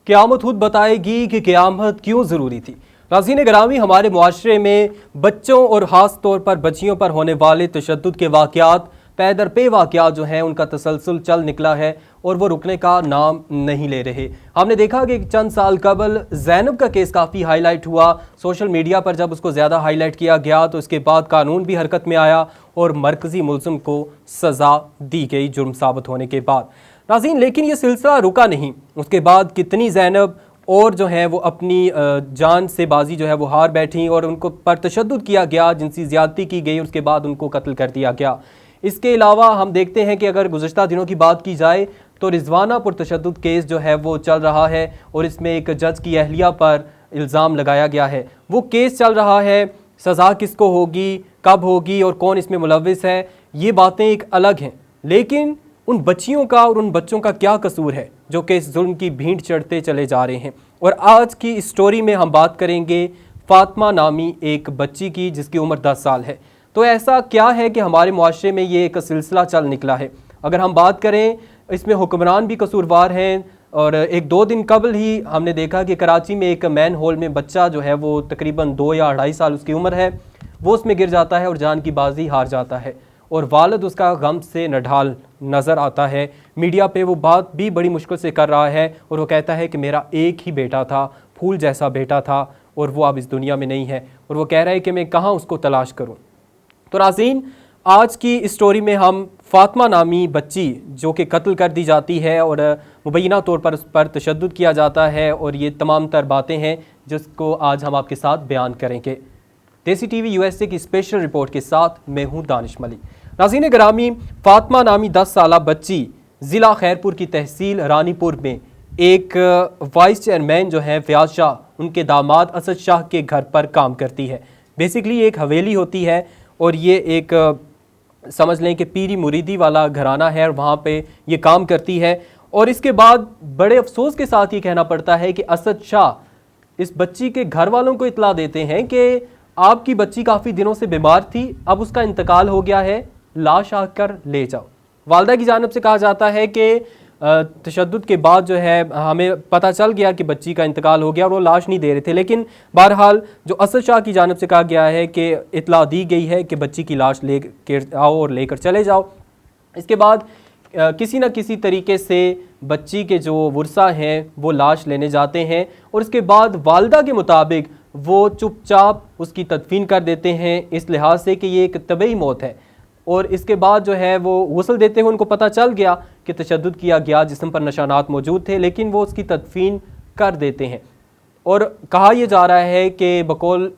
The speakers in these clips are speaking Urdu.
قیامت خود بتائے گی کہ قیامت کیوں ضروری تھی۔ ناظرین گرامی، ہمارے معاشرے میں بچوں اور خاص طور پر بچیوں پر ہونے والے تشدد کے واقعات پے در پے واقعات جو ہیں ان کا تسلسل چل نکلا ہے اور وہ رکنے کا نام نہیں لے رہے۔ ہم نے دیکھا کہ چند سال قبل زینب کا کیس کافی ہائی لائٹ ہوا، سوشل میڈیا پر جب اس کو زیادہ ہائی لائٹ کیا گیا تو اس کے بعد قانون بھی حرکت میں آیا اور مرکزی ملزم کو سزا دی گئی جرم ثابت ہونے کے بعد۔ ناظرین لیکن یہ سلسلہ رکا نہیں، اس کے بعد کتنی زینب اور جو ہیں وہ اپنی جان سے بازی جو ہے وہ ہار بیٹھیں اور ان کو پر تشدد کیا گیا، جنسی زیادتی کی گئی، اس کے بعد ان کو قتل کر دیا گیا۔ اس کے علاوہ ہم دیکھتے ہیں کہ اگر گزشتہ دنوں کی بات کی جائے تو رضوانہ پر تشدد کیس جو ہے وہ چل رہا ہے اور اس میں ایک جج کی اہلیہ پر الزام لگایا گیا ہے۔ وہ کیس چل رہا ہے، سزا کس کو ہوگی، کب ہوگی اور کون اس میں ملوث ہے، یہ باتیں ایک الگ ہیں، لیکن ان بچیوں کا اور ان بچوں کا کیا قصور ہے جو کہ اس ظلم کی بھینٹ چڑھتے چلے جا رہے ہیں۔ اور آج کی اس سٹوری میں ہم بات کریں گے فاطمہ نامی ایک بچی کی جس کی عمر 10 سال ہے۔ تو ایسا کیا ہے کہ ہمارے معاشرے میں یہ ایک سلسلہ چل نکلا ہے؟ اگر ہم بات کریں اس میں حکمران بھی قصوروار ہیں، اور ایک دو دن قبل ہی ہم نے دیکھا کہ کراچی میں ایک مین ہول میں بچہ جو ہے وہ تقریباً 2 یا 2.5 سال اس کی عمر ہے، وہ اس میں گر جاتا ہے اور جان کی بازی ہار جاتا ہے، اور والد اس کا غم سے نڈھال نظر آتا ہے۔ میڈیا پہ وہ بات بھی بڑی مشکل سے کر رہا ہے اور وہ کہتا ہے کہ میرا ایک ہی بیٹا تھا، پھول جیسا بیٹا تھا، اور وہ اب اس دنیا میں نہیں ہے، اور وہ کہہ رہا ہے کہ میں کہاں اس کو تلاش کروں۔ تو ناظرین آج کی اس سٹوری میں ہم فاطمہ نامی بچی جو کہ قتل کر دی جاتی ہے اور مبینہ طور پر اس پر تشدد کیا جاتا ہے، اور یہ تمام تر باتیں ہیں جس کو آج ہم آپ کے ساتھ بیان کریں گے۔ دیسی ٹی وی USA کی اسپیشل رپورٹ کے ساتھ میں ہوں دانش ملک۔ ناظرین گرامی، فاطمہ نامی 10 سالہ بچی ضلع خیرپور کی تحصیل رانی پور میں ایک وائس چیئرمین جو ہیں فیاض شاہ، ان کے داماد اسد شاہ کے گھر پر کام کرتی ہے۔ بیسیکلی ایک حویلی ہوتی ہے اور یہ ایک سمجھ لیں کہ پیری مریدی والا گھرانہ ہے، اور وہاں پہ یہ کام کرتی ہے۔ اور اس کے بعد بڑے افسوس کے ساتھ یہ کہنا پڑتا ہے کہ اسد شاہ اس بچی کے گھر والوں کو اطلاع دیتے ہیں کہ آپ کی بچی کافی دنوں سے بیمار تھی، اب اس کا انتقال ہو گیا ہے، لاش آ کر لے جاؤ۔ والدہ کی جانب سے کہا جاتا ہے کہ تشدد کے بعد جو ہے ہمیں پتہ چل گیا کہ بچی کا انتقال ہو گیا اور وہ لاش نہیں دے رہے تھے، لیکن بہرحال جو اسد شاہ کی جانب سے کہا گیا ہے کہ اطلاع دی گئی ہے کہ بچی کی لاش لے کے آؤ اور لے کر چلے جاؤ۔ اس کے بعد کسی نہ کسی طریقے سے بچی کے جو ورثہ ہیں وہ لاش لینے جاتے ہیں، اور اس کے بعد والدہ کے مطابق وہ چپ چاپ اس کی تدفین کر دیتے ہیں، اس لحاظ سے کہ یہ ایک طبعی موت ہے۔ اور اس کے بعد جو ہے وہ غسل دیتے ہوئے ان کو پتہ چل گیا کہ تشدد کیا گیا، جسم پر نشانات موجود تھے، لیکن وہ اس کی تدفین کر دیتے ہیں۔ اور کہا یہ جا رہا ہے کہ بقول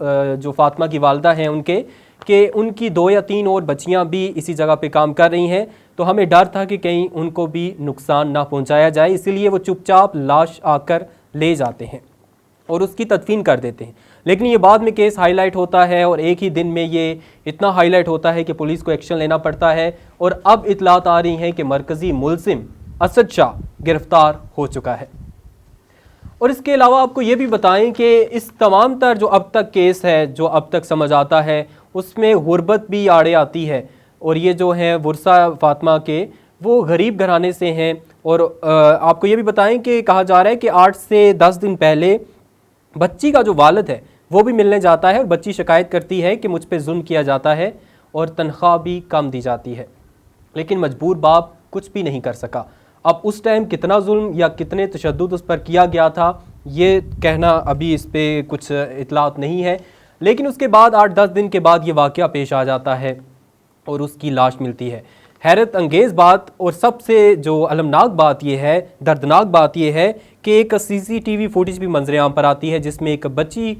جو فاطمہ کی والدہ ہیں ان کے، کہ ان کی 2 یا 3 اور بچیاں بھی اسی جگہ پہ کام کر رہی ہیں، تو ہمیں ڈر تھا کہ کہیں ان کو بھی نقصان نہ پہنچایا جائے، اسی لیے وہ چپ چاپ لاش آ کر لے جاتے ہیں اور اس کی تدفین کر دیتے ہیں۔ لیکن یہ بعد میں کیس ہائی لائٹ ہوتا ہے اور ایک ہی دن میں یہ اتنا ہائی لائٹ ہوتا ہے کہ پولیس کو ایکشن لینا پڑتا ہے، اور اب اطلاعات آ رہی ہیں کہ مرکزی ملزم اسد شاہ گرفتار ہو چکا ہے۔ اور اس کے علاوہ آپ کو یہ بھی بتائیں کہ اس تمام تر جو اب تک کیس ہے، جو اب تک سمجھ آتا ہے، اس میں غربت بھی آڑے آتی ہے، اور یہ جو ہیں ورثہ فاطمہ کے وہ غریب گھرانے سے ہیں۔ اور آپ کو یہ بھی بتائیں کہ کہا جا رہا ہے کہ 8 سے 10 دن پہلے بچی کا جو والد ہے وہ بھی ملنے جاتا ہے، اور بچی شکایت کرتی ہے کہ مجھ پہ ظلم کیا جاتا ہے اور تنخواہ بھی کم دی جاتی ہے، لیکن مجبور باپ کچھ بھی نہیں کر سکا۔ اب اس ٹائم کتنا ظلم یا کتنے تشدد اس پر کیا گیا تھا یہ کہنا ابھی اس پہ کچھ اطلاعات نہیں ہے، لیکن اس کے بعد 8-10 دن کے بعد یہ واقعہ پیش آ جاتا ہے اور اس کی لاش ملتی ہے۔ حیرت انگیز بات اور سب سے جو المناک بات یہ ہے، دردناک بات یہ ہے کہ ایک CCTV فوٹیج بھی منظر عام پر آتی ہے جس میں ایک بچی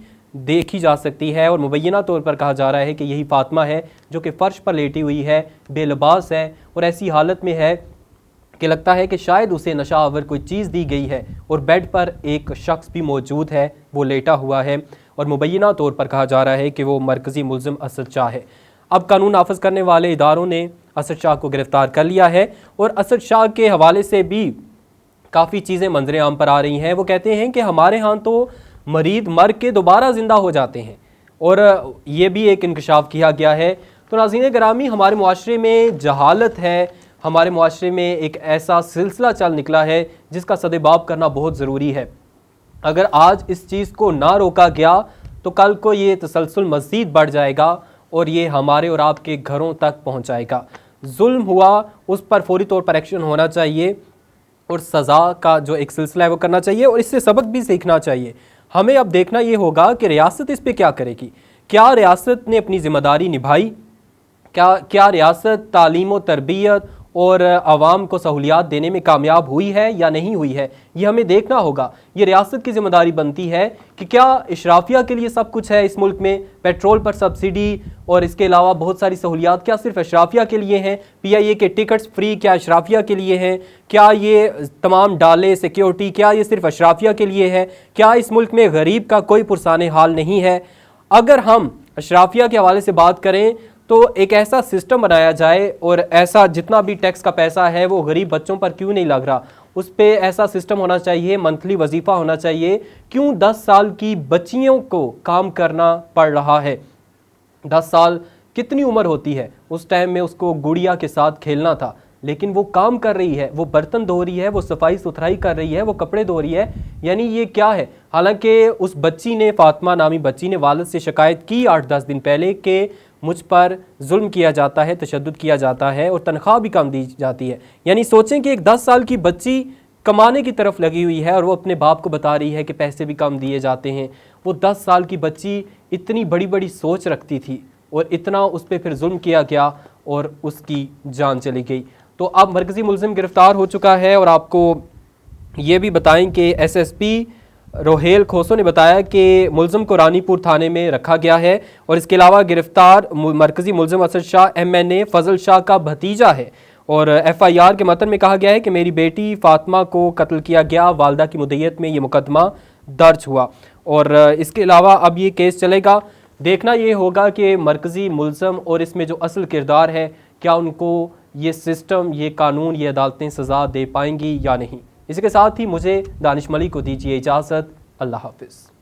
دیکھی جا سکتی ہے، اور مبینہ طور پر کہا جا رہا ہے کہ یہی فاطمہ ہے جو کہ فرش پر لیٹی ہوئی ہے، بے لباس ہے، اور ایسی حالت میں ہے کہ لگتا ہے کہ شاید اسے نشہ آور کوئی چیز دی گئی ہے، اور بیڈ پر ایک شخص بھی موجود ہے، وہ لیٹا ہوا ہے، اور مبینہ طور پر کہا جا رہا ہے کہ وہ مرکزی ملزم اسد شاہ ہے۔ اب قانون نافذ کرنے والے اداروں نے اسد شاہ کو گرفتار کر لیا ہے، اور اسد شاہ کے حوالے سے بھی کافی چیزیں منظر عام پر آ رہی ہیں۔ وہ کہتے ہیں کہ ہمارے ہاں تو مریض مر کے دوبارہ زندہ ہو جاتے ہیں، اور یہ بھی ایک انکشاف کیا گیا ہے۔ تو ناظرین گرامی، ہمارے معاشرے میں جہالت ہے، ہمارے معاشرے میں ایک ایسا سلسلہ چل نکلا ہے جس کا سدباب کرنا بہت ضروری ہے۔ اگر آج اس چیز کو نہ روکا گیا تو کل کو یہ تسلسل مزید بڑھ جائے گا اور یہ ہمارے اور آپ کے گھروں تک پہنچ جائے گا۔ ظلم ہوا اس پر فوری طور پر ایکشن ہونا چاہیے اور سزا کا جو ایک سلسلہ ہے وہ کرنا چاہیے اور اس سے سبق بھی سیکھنا چاہیے۔ ہمیں اب دیکھنا یہ ہوگا کہ ریاست اس پہ کیا کرے گی۔ کیا ریاست نے اپنی ذمہ داری نبھائی؟ کیا ریاست تعلیم و تربیت اور عوام کو سہولیات دینے میں کامیاب ہوئی ہے یا نہیں ہوئی ہے؟ یہ ہمیں دیکھنا ہوگا۔ یہ ریاست کی ذمہ داری بنتی ہے کہ کیا اشرافیہ کے لیے سب کچھ ہے اس ملک میں؟ پیٹرول پر سبسڈی اور اس کے علاوہ بہت ساری سہولیات کیا صرف اشرافیہ کے لیے ہیں؟ پی آئی اے کے ٹکٹس فری کیا اشرافیہ کے لیے ہیں؟ کیا یہ تمام ڈالے سیکیورٹی کیا یہ صرف اشرافیہ کے لیے ہے؟ کیا اس ملک میں غریب کا کوئی پرسان حال نہیں ہے؟ اگر ہم اشرافیہ کے حوالے سے بات کریں تو ایک ایسا سسٹم بنایا جائے اور ایسا جتنا بھی ٹیکس کا پیسہ ہے وہ غریب بچوں پر کیوں نہیں لگ رہا، اس پہ ایسا سسٹم ہونا چاہیے، منتھلی وظیفہ ہونا چاہیے۔ کیوں 10 سال کی بچیوں کو کام کرنا پڑ رہا ہے؟ 10 سال کتنی عمر ہوتی ہے؟ اس ٹائم میں اس کو گڑیا کے ساتھ کھیلنا تھا، لیکن وہ کام کر رہی ہے، وہ برتن دھو رہی ہے، وہ صفائی ستھرائی کر رہی ہے، وہ کپڑے دھو رہی ہے۔ یعنی یہ کیا ہے؟ حالانکہ اس بچی نے، فاطمہ نامی بچی نے والد سے شکایت کی 8-10 دن پہلے کہ مجھ پر ظلم کیا جاتا ہے، تشدد کیا جاتا ہے اور تنخواہ بھی کم دی جاتی ہے۔ یعنی سوچیں کہ ایک 10 سال کی بچی کمانے کی طرف لگی ہوئی ہے اور وہ اپنے باپ کو بتا رہی ہے کہ پیسے بھی کم دیے جاتے ہیں۔ وہ 10 سال کی بچی اتنی بڑی بڑی سوچ رکھتی تھی اور اتنا اس پہ پھر ظلم کیا گیا اور اس کی جان چلی گئی۔ تو اب مرکزی ملزم گرفتار ہو چکا ہے اور آپ کو یہ بھی بتائیں کہ S S P Rohail Khoso نے بتایا کہ ملزم کو رانی پور تھانے میں رکھا گیا ہے اور اس کے علاوہ گرفتار مرکزی ملزم اسد شاہ MNA فضل شاہ کا بھتیجا ہے اور FIR کے متن میں کہا گیا ہے کہ میری بیٹی فاطمہ کو قتل کیا گیا، والدہ کی مدعیت میں یہ مقدمہ درج ہوا اور اس کے علاوہ اب یہ کیس چلے گا۔ دیکھنا یہ ہوگا کہ مرکزی ملزم اور اس میں جو اصل کردار ہے کیا ان کو یہ سسٹم، یہ قانون، یہ عدالتیں سزا دے پائیں گی یا نہیں۔ اسی کے ساتھ ہی مجھے دانش ملک کو دیجیے اجازت۔ اللہ حافظ۔